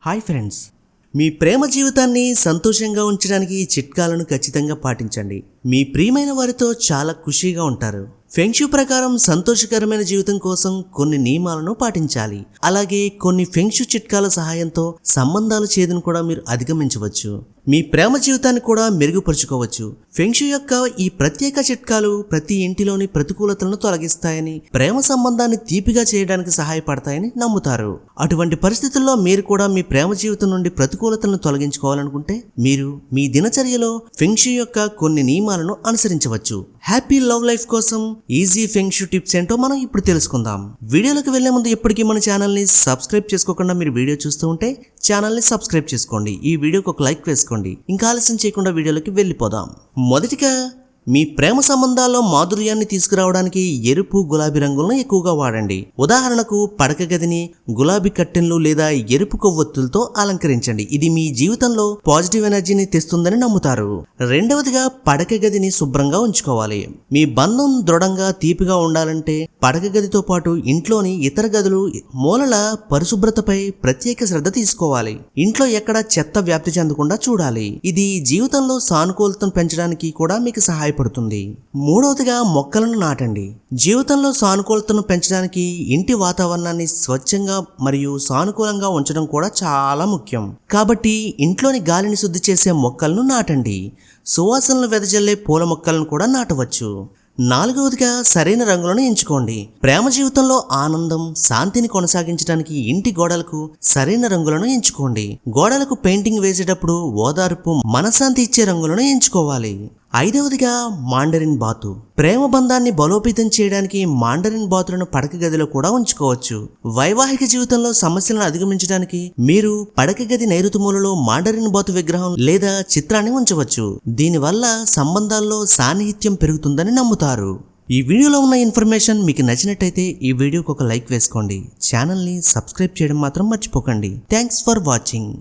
Hi friends, మీ ప్రేమ జీవితాన్ని సంతోషంగా ఉంచడానికి ఈ చిట్కాలను ఖచ్చితంగా పాటించండి. మీ ప్రియమైన వారితో చాలా ఖుషీగా ఉంటారు. ఫెంగ్ షూ ప్రకారం సంతోషకరమైన జీవితం కోసం కొన్ని నియమాలను పాటించాలి. అలాగే కొన్ని ఫెంగ్ షూ చిట్కాల సహాయంతో సంబంధాల చేదును కూడా మీరు అధిగమించవచ్చు. మీ ప్రేమ జీవితాన్ని కూడా మెరుగుపరుచుకోవచ్చు. ఫెంగ్ షూ యొక్క ఈ ప్రత్యేక చిట్కాలు ప్రతి ఇంటిలోని ప్రతికూలతలను తొలగిస్తాయని, ప్రేమ సంబంధాన్ని తీపిగా చేయడానికి సహాయపడతాయని నమ్ముతారు. అటువంటి పరిస్థితుల్లో మీరు కూడా మీ ప్రేమ జీవితం నుండి ప్రతికూలతలను తొలగించుకోవాలనుకుంటే మీరు మీ దినచర్యలో ఫెంగ్ షూ యొక్క కొన్ని నియమాలను అనుసరించవచ్చు. హ్యాపీ లవ్ లైఫ్ కోసం ఈజీ ఫెంగ్ షూ టిప్స్ ఏంటో మనం ఇప్పుడు తెలుసుకుందాం. వీడియోలోకి వెళ్లే ముందు ఎప్పటికీ మన ఛానల్ని సబ్స్క్రైబ్ చేసుకోకుండా మీరు వీడియో చూస్తూ ఉంటే ఛానల్ని సబ్స్క్రైబ్ చేసుకోండి. ఈ వీడియోకి ఒక లైక్ వేసుకోండి. ఇంకా ఆలస్యం చేయకుండా వీడియోలోకి వెళ్ళిపోదాం. మొదటిగా, మీ ప్రేమ సంబంధాల్లో మాధుర్యాన్ని తీసుకురావడానికి ఎరుపు, గులాబీ రంగులను ఎక్కువగా వాడండి. ఉదాహరణకు, పడక గదిని గులాబీ కట్టెన్లు లేదా ఎరుపు కొవ్వొత్తులతో అలంకరించండి. ఇది మీ జీవితంలో పాజిటివ్ ఎనర్జీని తెస్తుందని నమ్ముతారు. రెండవదిగా, పడక గదిని శుభ్రంగా ఉంచుకోవాలి. మీ బంధం దృఢంగా, తీపిగా ఉండాలంటే పడక గదితో పాటు ఇంట్లోని ఇతర గదులు మూలల పరిశుభ్రతపై ప్రత్యేక శ్రద్ధ తీసుకోవాలి. ఇంట్లో ఎక్కడ చెత్త వ్యాప్తి చెందకుండా చూడాలి. ఇది జీవితంలో సానుకూలతను పెంచడానికి కూడా మీకు సహాయపడుతుంది. మూడవదిగా, మొక్కలను నాటండి. జీవితంలో సానుకూలతను పెంచడానికి ఇంటి వాతావరణాన్ని స్వచ్ఛంగా మరియు సానుకూలంగా ఉంచడం కూడా చాలా ముఖ్యం. కాబట్టి ఇంట్లోని గాలిని శుద్ధి చేసే మొక్కలను నాటండి. సువాసనలు వెదజల్లే పూల మొక్కలను కూడా నాటవచ్చు. నాలుగవదిగా, సరైన రంగులను ఎంచుకోండి. ప్రేమ జీవితంలో ఆనందం, శాంతిని కొనసాగించడానికి ఇంటి గోడలకు సరైన రంగులను ఎంచుకోండి. గోడలకు పెయింటింగ్ వేసేటప్పుడు ఓదార్పు, మనశ్శాంతి ఇచ్చే రంగులను ఎంచుకోవాలి. ఐదవదిగా, మాండరిన్ బాతు. ప్రేమ బంధాన్ని బలోపేతం చేయడానికి మాండరిన్ బాతులను పడక గదిలో కూడా ఉంచుకోవచ్చు. వైవాహిక జీవితంలో సమస్యలను అధిగమించడానికి మీరు పడక గది నైరుతి మూలలో మాండరిన్ బాతు విగ్రహం లేదా చిత్రాన్ని ఉంచవచ్చు. దీనివల్ల సంబంధాల్లో సాన్నిహిత్యం పెరుగుతుందని నమ్ముతారు. ఈ వీడియోలో ఉన్న ఇన్ఫర్మేషన్ మీకు నచ్చినట్టయితే ఈ వీడియోకి ఒక లైక్ వేసుకోండి. ఛానల్ని సబ్స్క్రైబ్ చేయడం మాత్రం మర్చిపోకండి. Thanks for watching.